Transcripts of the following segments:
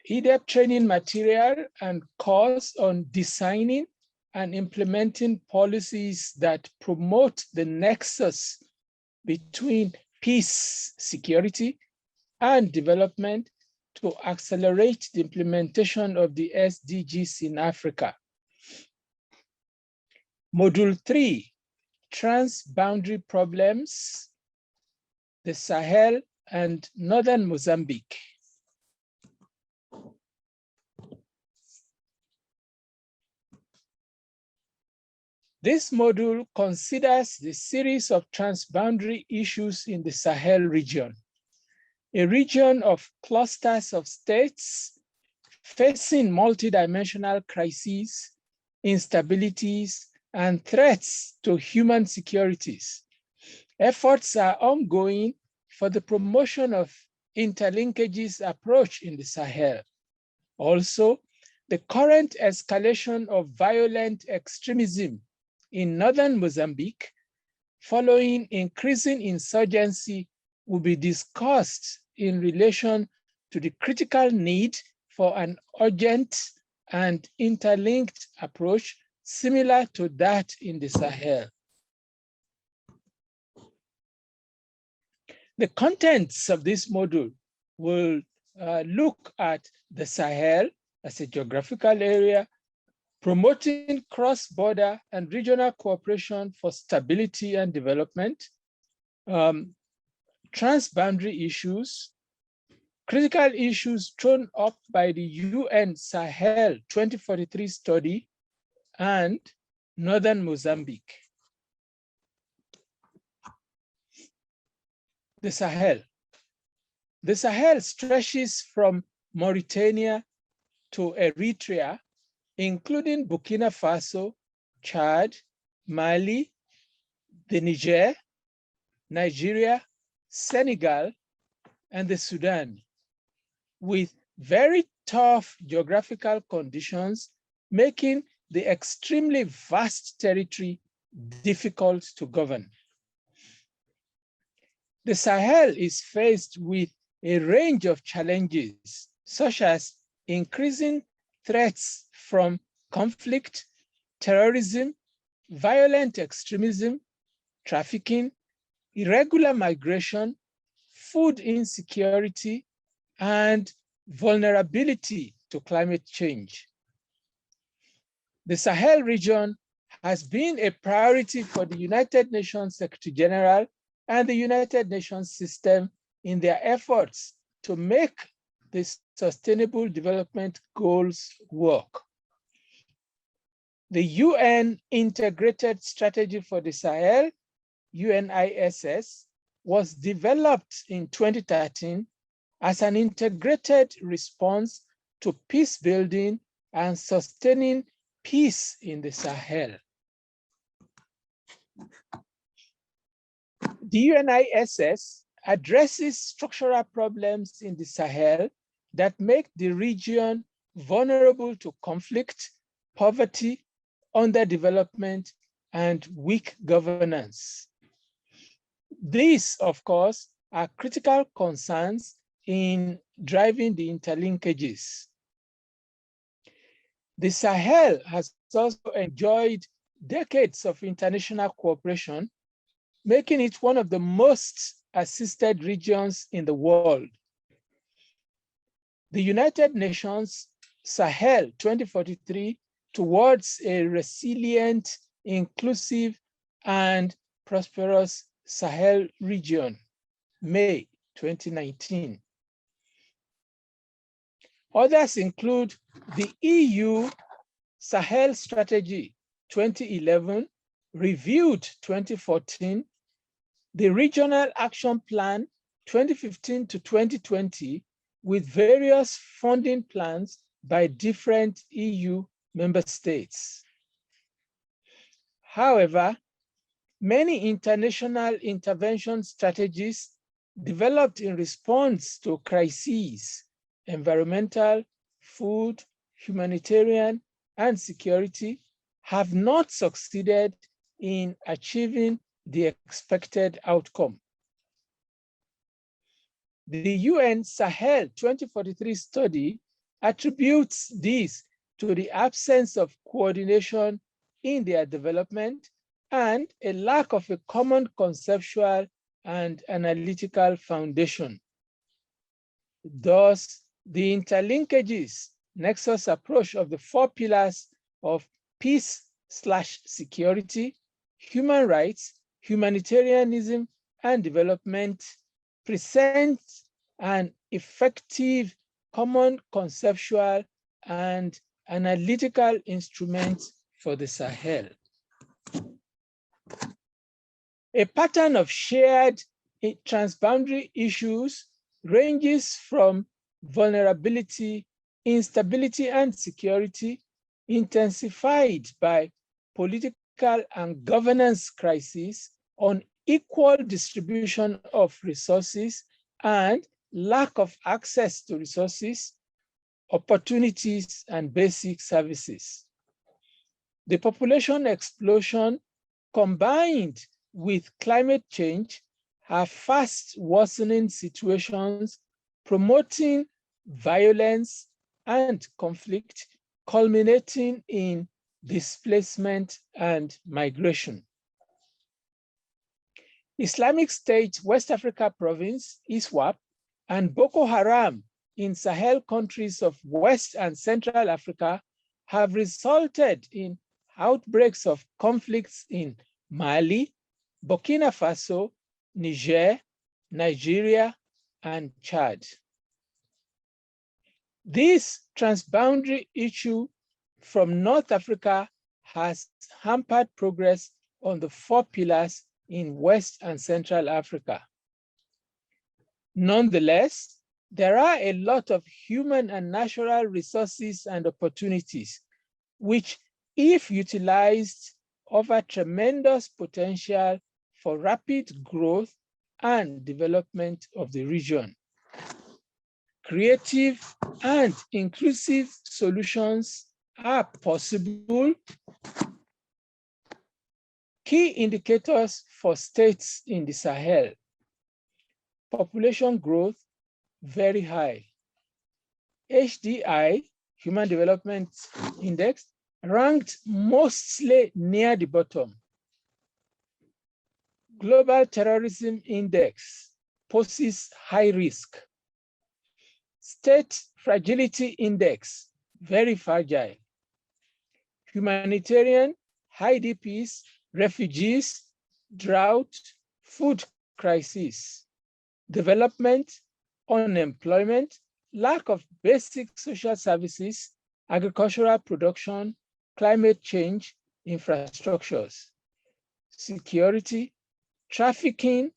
in-depth training material and course on designing and implementing policies that promote the nexus between peace, security, and development to accelerate the implementation of the SDGs in Africa. Module 3, Transboundary Problems, the Sahel and Northern Mozambique. This module considers the series of transboundary issues in the Sahel region, a region of clusters of states facing multidimensional crises, instabilities, and threats to human securities. Efforts are ongoing for the promotion of interlinkages approach in the Sahel. Also, the current escalation of violent extremism in northern Mozambique, following increasing insurgency, will be discussed in relation to the critical need for an urgent and interlinked approach similar to that in the Sahel. The contents of this module will look at the Sahel as a geographical area, promoting cross-border and regional cooperation for stability and development, transboundary issues, critical issues thrown up by the UN Sahel 2043 study, and northern Mozambique. The Sahel. The Sahel stretches from Mauritania to Eritrea, including Burkina Faso, Chad, Mali, the Niger, Nigeria, Senegal, and the Sudan, with very tough geographical conditions, making the extremely vast territory difficult to govern. The Sahel is faced with a range of challenges, such as increasing threats from conflict, terrorism, violent extremism, trafficking, irregular migration, food insecurity, and vulnerability to climate change. The Sahel region has been a priority for the United Nations Secretary General and the United Nations system in their efforts to make the Sustainable Development Goals work. The UN Integrated Strategy for the Sahel, UNISS, was developed in 2013 as an integrated response to peace building and sustaining peace in the Sahel. The UNISS addresses structural problems in the Sahel that make the region vulnerable to conflict, poverty, underdevelopment, and weak governance. These, of course, are critical concerns in driving the interlinkages. The Sahel has also enjoyed decades of international cooperation, making it one of the most assisted regions in the world. The United Nations Sahel 2043 towards a resilient, inclusive, and prosperous Sahel region, May 2019. Others include the EU Sahel Strategy 2011, reviewed 2014, the Regional Action Plan 2015 to 2020, with various funding plans by different EU member states. However, many international intervention strategies developed in response to crises, environmental, food, humanitarian, and security, have not succeeded in achieving the expected outcome. The UN Sahel 2043 study attributes this to the absence of coordination in their development and a lack of a common conceptual and analytical foundation. Thus, the interlinkages nexus approach of the 4 pillars of peace/security, human rights, humanitarianism, and development presents an effective common conceptual and analytical instrument for the Sahel. A pattern of shared transboundary issues ranges from vulnerability, instability, and security, intensified by political and governance crises, unequal distribution of resources, and lack of access to resources, opportunities, and basic services. The population explosion combined with climate change have fast worsening situations, promoting violence and conflict, culminating in displacement and migration. Islamic State West Africa Province, ISWAP, and Boko Haram in Sahel countries of West and Central Africa have resulted in outbreaks of conflicts in Mali, Burkina Faso, Niger, Nigeria, and Chad. This transboundary issue from North Africa has hampered progress on the 4 pillars in West and Central Africa. Nonetheless, there are a lot of human and natural resources and opportunities, which, if utilized, offer tremendous potential for rapid growth and development of the region. Creative and inclusive solutions are possible. Key indicators for states in the Sahel: population growth, very high. HDI, Human Development Index, ranked mostly near the bottom. Global Terrorism Index poses high risk. State Fragility Index, very fragile. Humanitarian, high DPs, refugees, drought, food crisis. Development, unemployment, lack of basic social services, agricultural production, climate change, infrastructures. Security, trafficking,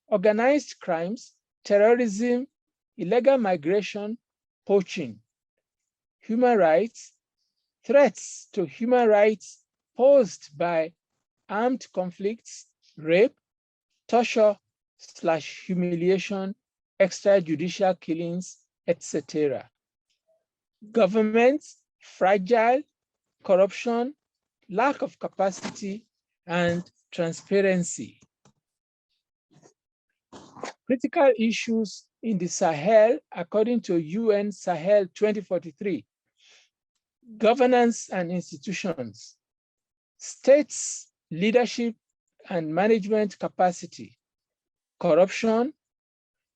organized crimes, terrorism, illegal migration, poaching. Human rights, threats to human rights posed by armed conflicts, rape, torture/humiliation, extrajudicial killings, etc. Governments, fragile, corruption, lack of capacity, and transparency. Critical issues in the Sahel, according to UN Sahel 2043. Governance and institutions, states' leadership and management capacity, corruption,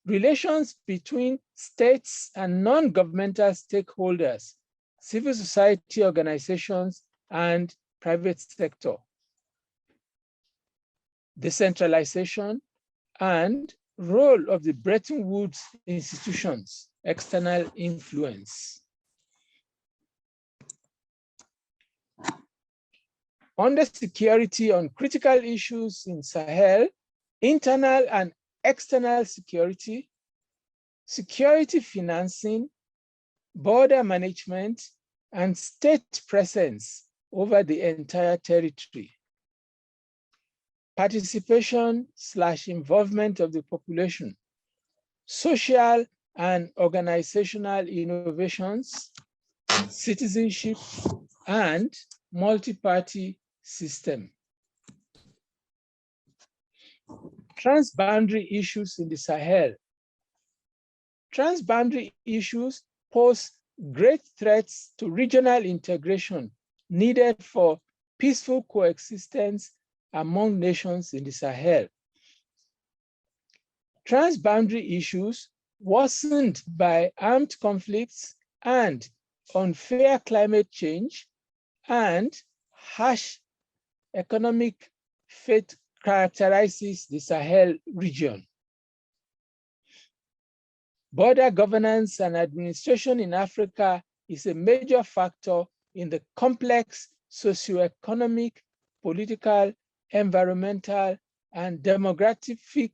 relations between states and non-governmental stakeholders, civil society organizations, and private sector, decentralization, and role of the Bretton Woods institutions, external influence. Under security on critical issues in Sahel, internal and external security, security financing, border management, and state presence over the entire territory. Participation/involvement of the population, social and organizational innovations, citizenship, and multi-party system. Transboundary issues in the Sahel. Transboundary issues pose great threats to regional integration needed for peaceful coexistence among nations in the Sahel. Transboundary issues worsened by armed conflicts and unfair climate change and harsh economic fate characterizes the Sahel region. Border governance and administration in Africa is a major factor in the complex socioeconomic, political, environmental, and demographic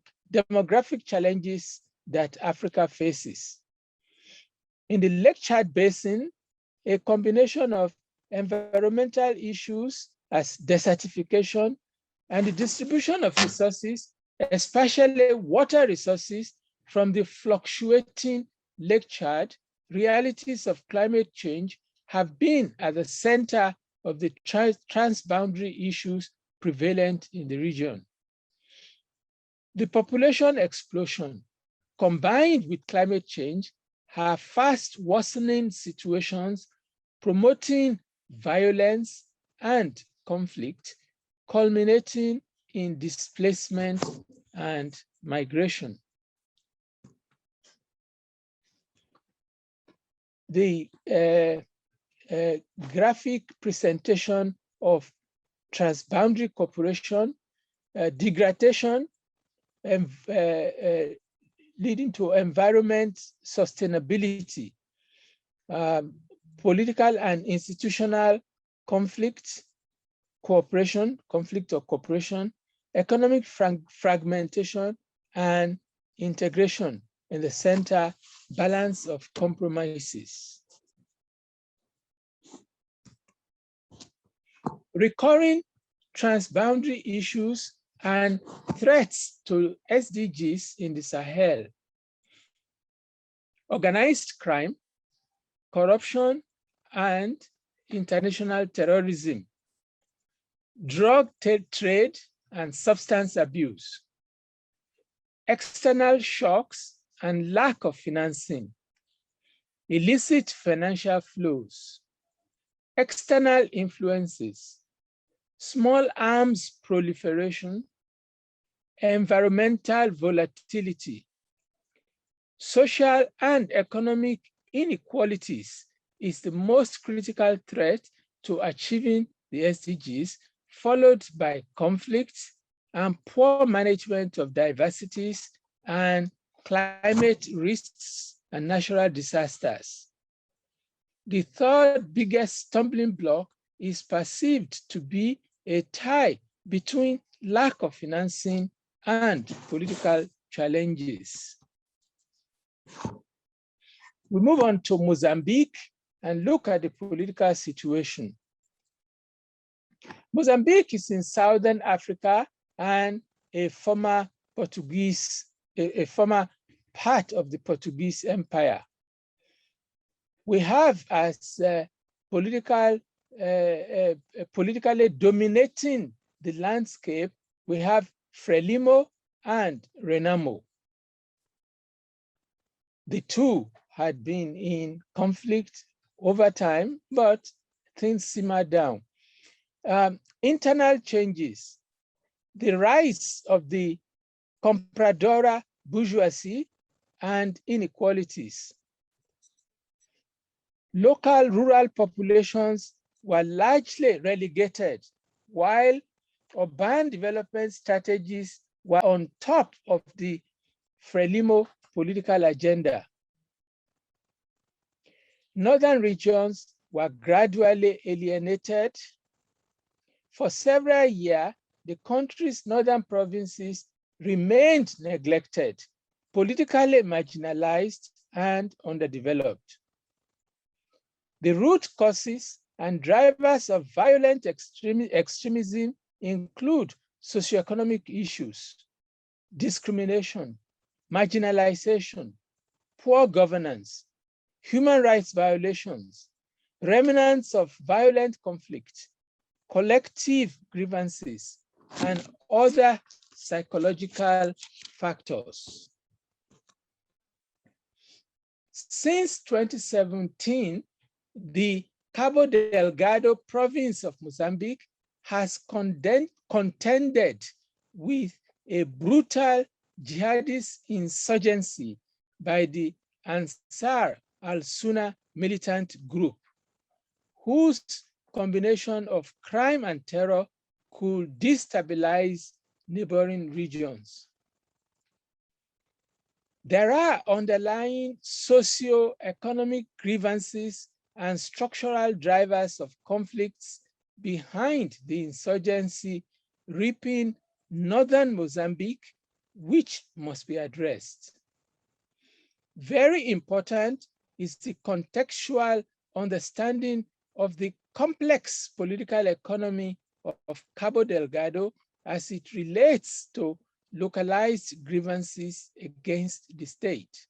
challenges that Africa faces. In the Lake Chad Basin, a combination of environmental issues as desertification and the distribution of resources, especially water resources from the fluctuating Lake Chad, realities of climate change have been at the center of the transboundary issues prevalent in the region. The population explosion, combined with climate change, have fast worsening situations, promoting violence and conflict, culminating in displacement and migration. The graphic presentation of transboundary cooperation, degradation, leading to environment sustainability, political and institutional conflict or cooperation, economic fragmentation, and integration in the center, balance of compromises. Recurring transboundary issues and threats to SDGs in the Sahel. Organized crime, corruption, and international terrorism. Drug trade and substance abuse. External shocks and lack of financing. Illicit financial flows. External influences. Small arms proliferation, environmental volatility, social and economic inequalities is the most critical threat to achieving the SDGs, followed by conflicts and poor management of diversities and climate risks and natural disasters. The third biggest stumbling block is perceived to be a tie between lack of financing and political challenges. We move on to Mozambique and look at the political situation. Mozambique is in Southern Africa and a former part of the Portuguese Empire. We have as politically dominating the landscape, we have Frelimo and Renamo. The two had been in conflict over time, but things simmered down. Internal changes, the rise of the compradora bourgeoisie and inequalities. Local rural populations were largely relegated, while urban development strategies were on top of the Frelimo political agenda. Northern regions were gradually alienated. For several years, the country's northern provinces remained neglected, politically marginalized, and underdeveloped. The root causes and drivers of violent extremism include socioeconomic issues, discrimination, marginalization, poor governance, human rights violations, remnants of violent conflict, collective grievances, and other psychological factors. Since 2017, the Cabo Delgado province of Mozambique has contended with a brutal jihadist insurgency by the Ansar al-Sunnah militant group, whose combination of crime and terror could destabilize neighboring regions. There are underlying socio-economic grievances and structural drivers of conflicts behind the insurgency reaping northern Mozambique, which must be addressed. Very important is the contextual understanding of the complex political economy of Cabo Delgado as it relates to localized grievances against the state.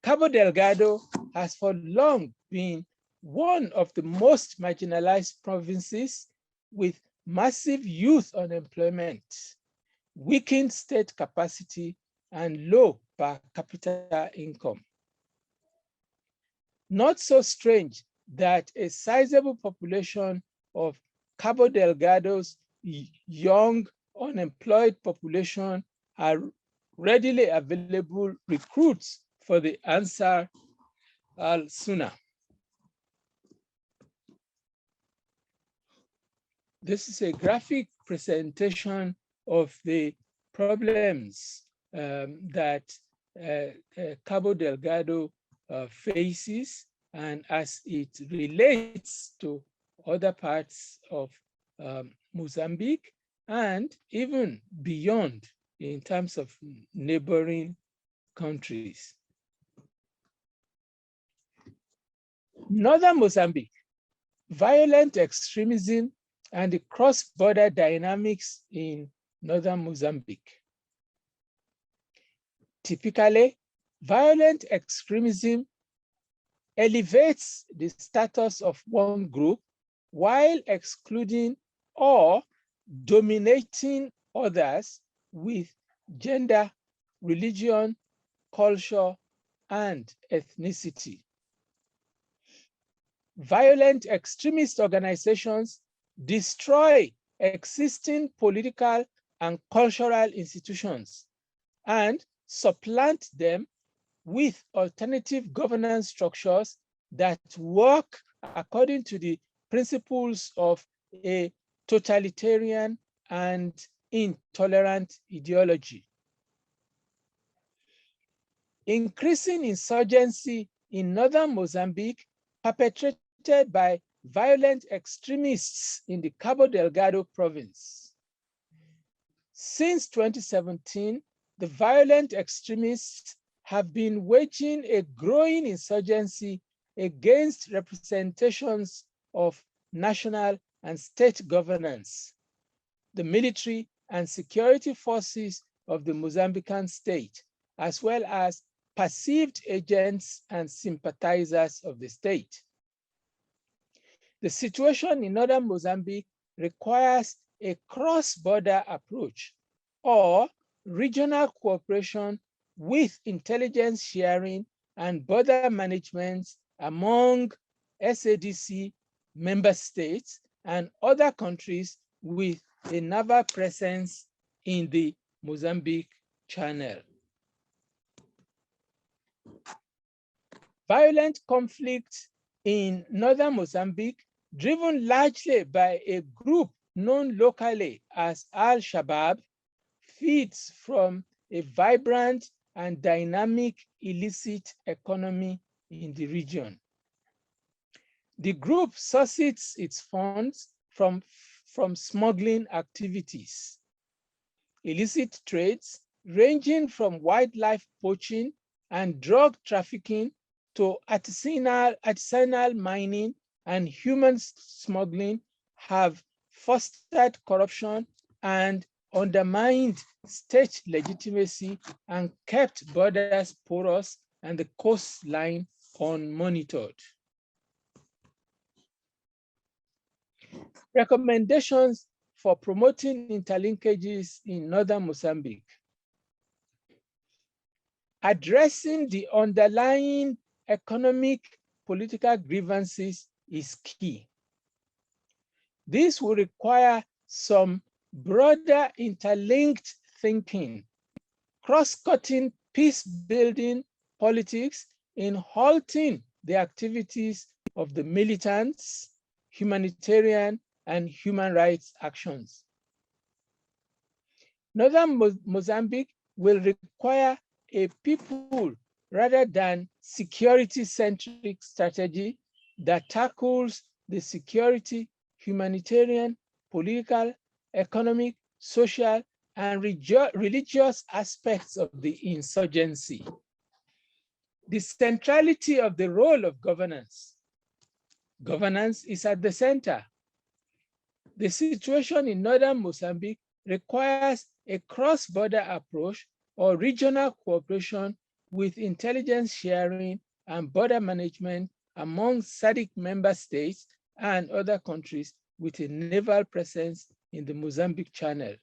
Cabo Delgado has for long been one of the most marginalized provinces with massive youth unemployment, weakened state capacity, and low per capita income. Not so strange that a sizable population of Cabo Delgado's young unemployed population are readily available recruits for the Ansar al-Sunnah. This is a graphic presentation of the problems that Cabo Delgado faces, and as it relates to other parts of Mozambique and even beyond in terms of neighboring countries. Northern Mozambique, violent extremism and the cross-border dynamics in northern Mozambique. Typically, violent extremism elevates the status of one group while excluding or dominating others with gender, religion, culture, and ethnicity. Violent extremist organizations destroy existing political and cultural institutions and supplant them with alternative governance structures that work according to the principles of a totalitarian and intolerant ideology. Increasing insurgency in northern Mozambique, perpetrated by violent extremists in the Cabo Delgado province. Since 2017, the violent extremists have been waging a growing insurgency against representations of national and state governance, the military and security forces of the Mozambican state, as well as perceived agents and sympathizers of the state. The situation in northern Mozambique requires a cross-border approach or regional cooperation with intelligence sharing and border management among SADC member states and other countries with a naval presence in the Mozambique Channel. Violent conflict in northern Mozambique, driven largely by a group known locally as Al-Shabaab, feeds from a vibrant and dynamic illicit economy in the region. The group sources its funds from smuggling activities, illicit trades ranging from wildlife poaching and drug trafficking to artisanal mining and human smuggling have fostered corruption and undermined state legitimacy and kept borders porous and the coastline unmonitored. Recommendations for promoting interlinkages in northern Mozambique. Addressing the underlying economic, political grievances is key. This will require some broader interlinked thinking, cross-cutting peace-building politics in halting the activities of the militants, humanitarian, and human rights actions. Northern Mozambique will require a people rather than security-centric strategy that tackles the security, humanitarian, political, economic, social, and religious aspects of the insurgency. The centrality of the role of governance. Governance is at the center. The situation in northern Mozambique requires a cross-border approach or regional cooperation with intelligence sharing and border management among SADC member states and other countries with a naval presence in the Mozambique Channel.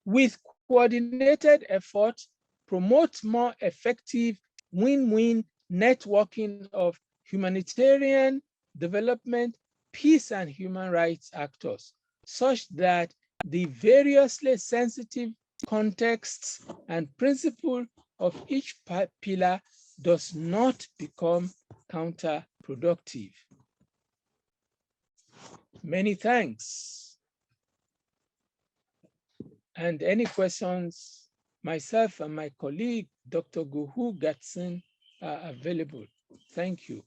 With coordinated efforts, promote more effective win-win networking of humanitarian development, peace, and human rights actors, such that the variously sensitive contexts and principles of each pillar does not become counterproductive. Many thanks. And any questions, myself and my colleague, Dr. Guhu Gatsin, are available. Thank you.